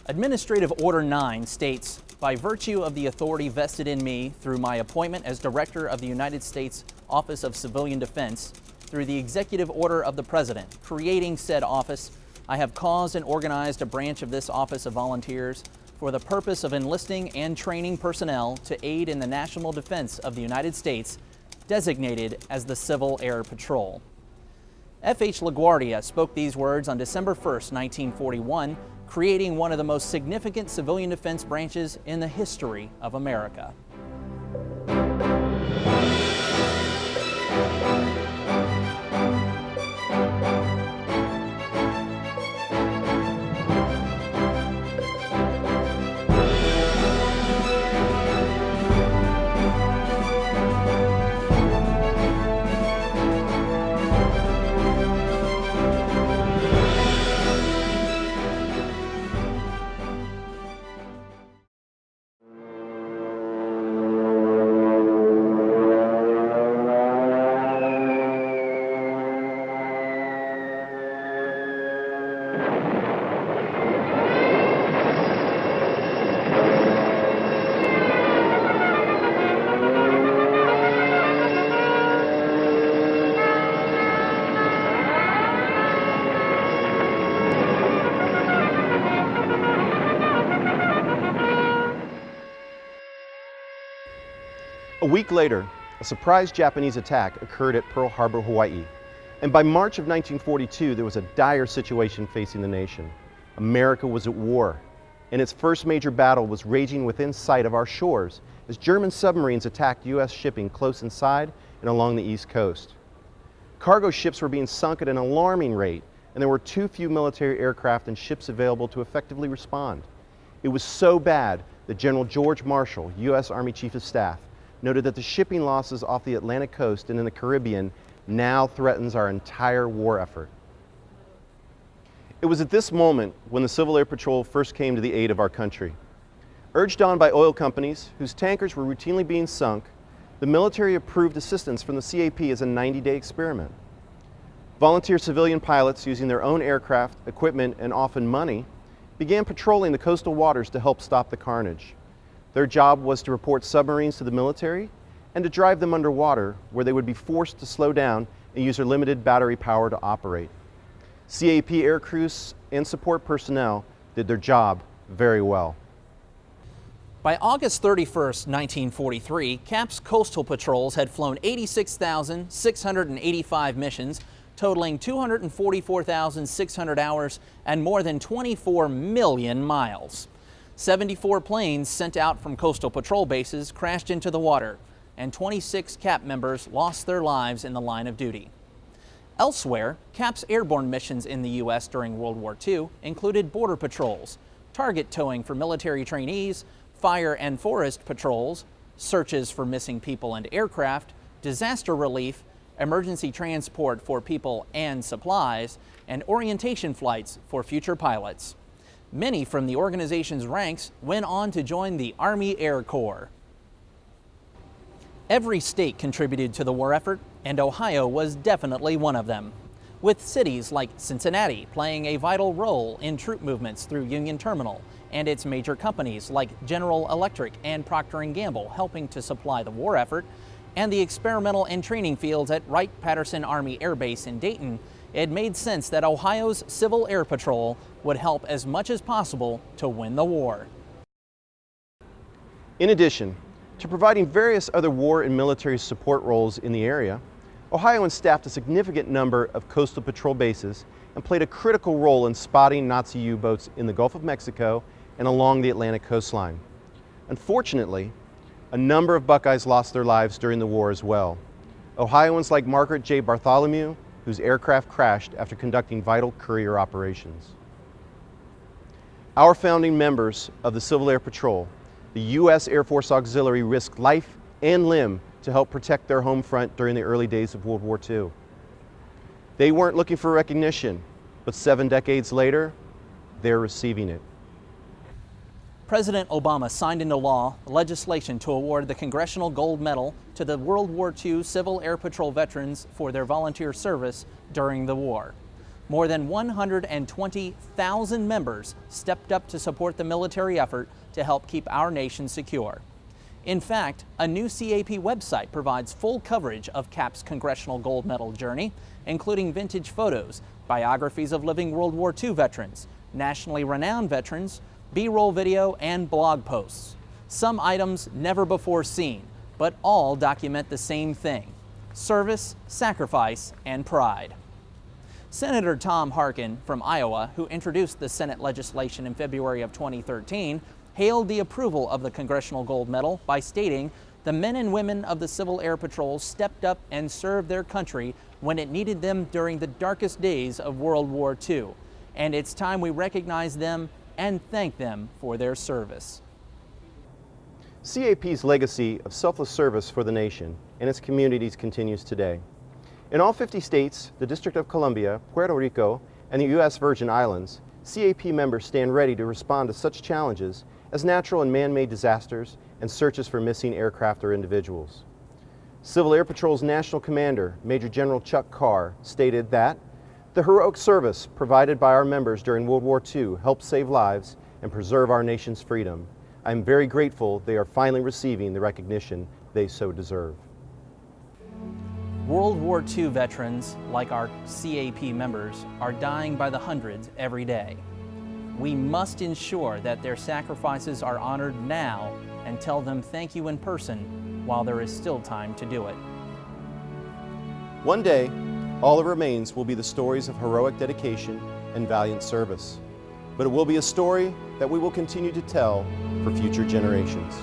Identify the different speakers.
Speaker 1: Administrative Order 9 states, by virtue of the authority vested in me through my appointment as Director of the United States Office of Civilian Defense, through the Executive Order of the President creating said office, I have caused and organized a branch of this Office of Volunteers for the purpose of enlisting and training personnel to aid in the national defense of the United States, designated as the Civil Air Patrol. F.H. LaGuardia spoke these words on December 1, 1941, creating one of the most significant civilian defense branches in the history of America.
Speaker 2: A week later, a surprise Japanese attack occurred at Pearl Harbor, Hawaii. And by March of 1942, there was a dire situation facing the nation. America was at war, and its first major battle was raging within sight of our shores as German submarines attacked U.S. shipping close inside and along the East Coast. Cargo ships were being sunk at an alarming rate, and there were too few military aircraft and ships available to effectively respond. It was so bad that General George Marshall, U.S. Army Chief of Staff, noted that the shipping losses off the Atlantic coast and in the Caribbean now threatens our entire war effort. It was at this moment when the Civil Air Patrol first came to the aid of our country. Urged on by oil companies whose tankers were routinely being sunk, the military approved assistance from the CAP as a 90-day experiment. Volunteer civilian pilots, using their own aircraft, equipment, and often money, began patrolling the coastal waters to help stop the carnage. Their job was to report submarines to the military and to drive them underwater, where they would be forced to slow down and use their limited battery power to operate. CAP air crews and support personnel did their job very well.
Speaker 1: By August 31, 1943, CAP's coastal patrols had flown 86,685 missions, totaling 244,600 hours and more than 24 million miles. 74 planes sent out from coastal patrol bases crashed into the water, and 26 CAP members lost their lives in the line of duty. Elsewhere, CAP's airborne missions in the U.S. during World War II included border patrols, target towing for military trainees, fire and forest patrols, searches for missing people and aircraft, disaster relief, emergency transport for people and supplies, and orientation flights for future pilots. Many from the organization's ranks went on to join the Army Air Corps. Every state contributed to the war effort, and Ohio was definitely one of them, with cities like Cincinnati playing a vital role in troop movements through Union Terminal, and its major companies like General Electric and Procter & Gamble helping to supply the war effort, and the experimental and training fields at Wright-Patterson Army Air Base in Dayton. It made sense that Ohio's Civil Air Patrol would help as much as possible to win the war.
Speaker 2: In addition to providing various other war and military support roles in the area, Ohioans staffed a significant number of coastal patrol bases and played a critical role in spotting Nazi U-boats in the Gulf of Mexico and along the Atlantic coastline. Unfortunately, a number of Buckeyes lost their lives during the war as well. Ohioans like Margaret J. Bartholomew, whose aircraft crashed after conducting vital courier operations. Our founding members of the Civil Air Patrol, the U.S. Air Force Auxiliary, risked life and limb to help protect their home front during the early days of World War II. They weren't looking for recognition, but 7 decades later, they're receiving it.
Speaker 1: President Obama signed into law legislation to award the Congressional Gold Medal to the World War II Civil Air Patrol veterans for their volunteer service during the war. More than 120,000 members stepped up to support the military effort to help keep our nation secure. In fact, a new CAP website provides full coverage of CAP's Congressional Gold Medal journey, including vintage photos, biographies of living World War II veterans, nationally renowned veterans, B-roll video, and blog posts. Some items never before seen, but all document the same thing: service, sacrifice, and pride. Senator Tom Harkin from Iowa, who introduced the Senate legislation in February of 2013, hailed the approval of the Congressional Gold Medal by stating, "The men and women of the Civil Air Patrol stepped up and served their country when it needed them during the darkest days of World War II, and it's time we recognize them and thank them for their service."
Speaker 2: CAP's legacy of selfless service for the nation and its communities continues today. In all 50 states, the District of Columbia, Puerto Rico, and the U.S. Virgin Islands, CAP members stand ready to respond to such challenges as natural and man-made disasters and searches for missing aircraft or individuals. Civil Air Patrol's National Commander, Major General Chuck Carr, stated that the heroic service provided by our members during World War II helped save lives and preserve our nation's freedom. I am very grateful they are finally receiving the recognition they so deserve.
Speaker 1: World War II veterans, like our CAP members, are dying by the hundreds every day. We must ensure that their sacrifices are honored now and tell them thank you in person while there is still time to do it.
Speaker 2: One day, all that remains will be the stories of heroic dedication and valiant service. But it will be a story that we will continue to tell for future generations.